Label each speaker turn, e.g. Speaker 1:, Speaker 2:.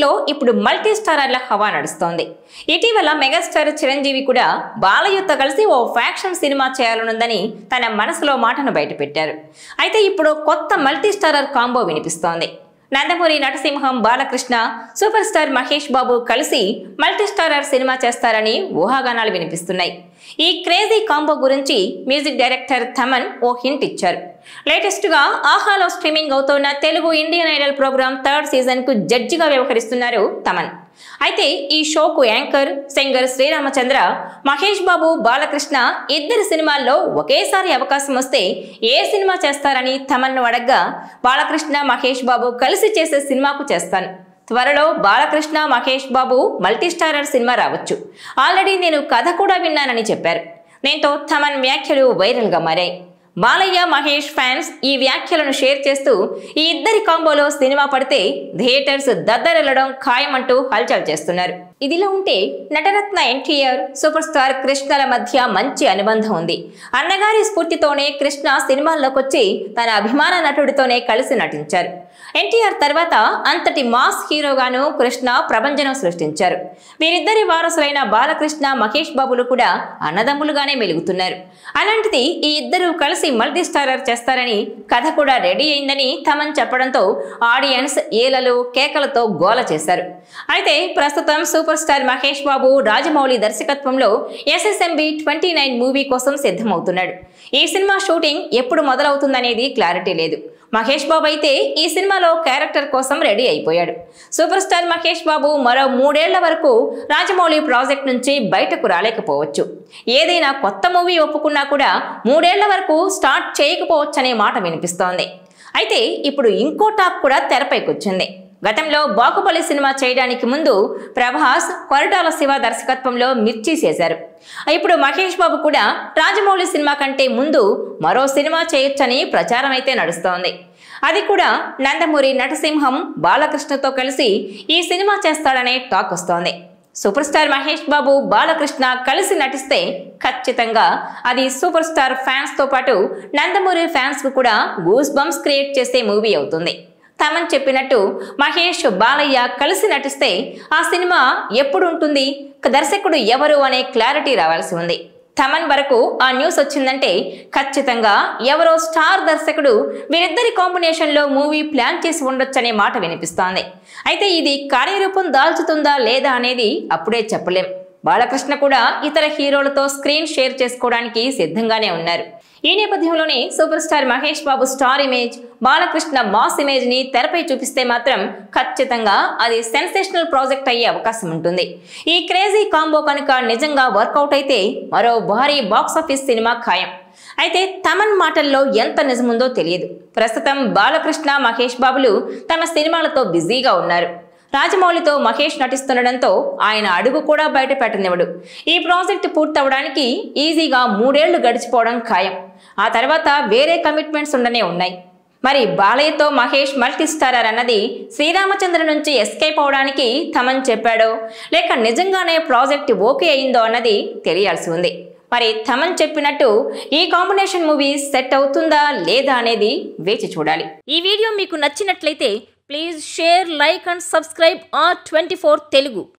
Speaker 1: లో ఇప్పుడు మల్టీ స్టారర్ల హవా నడుస్తోంది. ఇటీవల మెగాస్టార్ చిరంజీవి కూడా బాలయ్యతో కలిసి ఓ ఫ్యాక్షన్ సినిమా చేయాలనుందని తన మనసులో మాటను బయటపెట్టారు. అయితే ఇప్పుడు కొత్త మల్టీ స్టారర్ కాంబో వినిపిస్తోంది. నందమూరి నటసింహం, బాలకృష్ణ, సూపర్ స్టార్ మహేష్ బాబు కలిసి మల్టీ స్టారర్ సినిమా చేస్తారని ఊహాగానాలు వినిపిస్తున్నాయి. ఈ క్రేజీ కాంబో గురించి మ్యూజిక్ డైరెక్టర్ థమన్ ఓ హింట్ ఇచ్చారు. లేటెస్ట్ గా ఆహాలో స్ట్రీమింగ్ అవుతున్న Telugu Indian idol program 3rd season కు జడ్జిగా వ్యవహరిస్తున్నారు థమన్. అయితే ఈ షోకు యాంకర్, సింగర్ శ్రీరామచంద్ర, మహేష్ బాబు, బాలకృష్ణ ఇద్దరు సినిమాల్లో ఒకేసారి అవకాశం వస్తే ఏ సినిమా చేస్తారని థమన్ను అడగ్గా, బాలకృష్ణ, మహేష్ బాబు కలిసి చేసే సినిమాకు చేస్తాను. త్వరలో Balakrishna, Mahesh Babu multi starrer cinema రావచ్చు. ఆల్రెడీ నేను కథ కూడా విన్నానని చెప్పారు. దీంతో థమన్ వ్యాఖ్యలు వైరల్ గా మారాయి. బాలయ్య, మహేష్ ఫ్యాన్స్ ఈ వ్యాఖ్యలను షేర్ చేస్తూ ఈ ఇద్దరి కాంబోలో సినిమా పడితే థియేటర్స్ దద్దరెళ్లడం ఖాయమంటూ హల్చల్ చేస్తున్నారు. ఇదిలా ఉంటే నటరత్న ఎన్టీఆర్, సూపర్ స్టార్ కృష్ణల మధ్య మంచి అనుబంధం ఉంది. అన్నగారి స్ఫూర్తితోనే కృష్ణ సినిమాల్లోకొచ్చి తన అభిమాన నటుడితోనే కలిసి నటించారు. ఎన్టీఆర్ తర్వాత అంతటి మాస్ హీరోగాను కృష్ణ ప్రభంజనం సృష్టించారు. వీరిద్దరి వారసులైన బాలకృష్ణ, మహేష్ బాబులు కూడా అన్నదమ్ములుగానే మెలుగుతున్నారు. అలాంటిది ఈ ఇద్దరు కలిసి మల్టీ స్టారర్ చేస్తారని కథ కూడా రెడీ అయిందని థమన్ చెప్పడంతో ఆడియన్స్ ఏలలు, కేకలతో గోల చేశారు. అయితే ప్రస్తుతం సూపర్ స్టార్ మహేష్ బాబు రాజమౌళి దర్శకత్వంలో SSMB 29 మూవీ కోసం సిద్ధమవుతున్నాడు. ఈ సినిమా షూటింగ్ ఎప్పుడు మొదలవుతుందనేది క్లారిటీ లేదు. మహేష్ బాబు అయితే ఈ సినిమాలో క్యారెక్టర్ కోసం రెడీ అయిపోయాడు. సూపర్ స్టార్ మహేష్ బాబు మరో 3 ఏళ్ల వరకు రాజమౌళి ప్రాజెక్ట్ నుంచి బయటకు రాలేకపోవచ్చు. ఏదైనా కొత్త మూవీ ఒప్పుకున్నా కూడా 3 ఏళ్ల వరకు స్టార్ట్ చేయకపోవచ్చనే మాట వినిపిస్తోంది. అయితే ఇప్పుడు ఇంకో టాక్ కూడా తెరపైకొచ్చింది. గతంలో బాహుబలి సినిమా చేయడానికి ముందు ప్రభాస్, కొరటాల శివ దర్శకత్వంలో మిర్చి చేశారు. ఇప్పుడు మహేష్ బాబు కూడా రాజమౌళి సినిమా కంటే ముందు మరో సినిమా చేయొచ్చని ప్రచారం అయితే నడుస్తోంది. అది కూడా నందమూరి నటసింహం, బాలకృష్ణతో కలిసి ఈ సినిమా చేస్తాడనే టాక్ వస్తోంది. సూపర్ స్టార్ మహేష్ బాబు, బాలకృష్ణ కలిసి నటిస్తే ఖచ్చితంగా అది సూపర్ స్టార్ ఫ్యాన్స్ తో పాటు నందమూరి ఫ్యాన్స్ కు కూడా గూస్ బంప్స్ క్రియేట్ చేసే మూవీ అవుతుంది. థమన్ చెప్పినట్టు మహేష్, బాలయ్య కలిసి నటిస్తే ఆ సినిమా ఎప్పుడు ఉంటుంది, దర్శకుడు ఎవరు అనే క్లారిటీ రావాల్సి ఉంది. థమన్ వరకు ఆ న్యూస్ వచ్చిందంటే ఖచ్చితంగా ఎవరో స్టార్ దర్శకుడు వీరిద్దరి కాంబినేషన్లో మూవీ ప్లాన్ చేసి ఉండొచ్చనే మాట వినిపిస్తోంది. అయితే ఇది కార్యరూపం దాల్చుతుందా లేదా అనేది అప్పుడే చెప్పలేం. బాలకృష్ణ కూడా ఇతర హీరోలతో స్క్రీన్ షేర్ చేసుకోవడానికి సిద్ధంగానే ఉన్నారు. ఈ నేపథ్యంలోనే super star Mahesh Babu star image, Balakrishna mass image ని తెరపై చూపిస్తే మాత్రం ఖచ్చితంగా అది సెన్సేషనల్ ప్రాజెక్ట్ అయ్యే అవకాశం ఉంటుంది. ఈ క్రేజీ కాంబో కనుక నిజంగా వర్కౌట్ అయితే మరో భారీ బాక్సాఫీస్ సినిమా ఖాయం. అయితే థమన్ మాటల్లో ఎంత నిజముందో తెలియదు. ప్రస్తుతం బాలకృష్ణ, మహేష్ బాబులు తమ సినిమాలతో బిజీగా ఉన్నారు. రాజమౌళితో మహేష్ నటిస్తుండడంతో ఆయన అడుగు కూడా బయట పెట్టనివ్వడు. ఈ ప్రాజెక్టు పూర్తవడానికి ఈజీగా 3 ఏళ్లు గడిచిపోవడం ఖాయం. ఆ తర్వాత వేరే కమిట్మెంట్స్ ఉండనే ఉన్నాయి. మరి బాలయ్యతో మహేష్ మల్టీ స్టారర్ అన్నది శ్రీరామచంద్ర నుంచి ఎస్కేప్ అవడానికి థమన్ చెప్పాడో లేక నిజంగానే ప్రాజెక్ట్ ఓకే అయిందో అన్నది తెలియాల్సి ఉంది. మరి థమన్ చెప్పినట్టు ఈ కాంబినేషన్ మూవీ సెట్ అవుతుందా లేదా అనేది వేచి చూడాలి. ఈ వీడియో మీకు నచ్చినట్లయితే please share, like and subscribe R24 Telugu.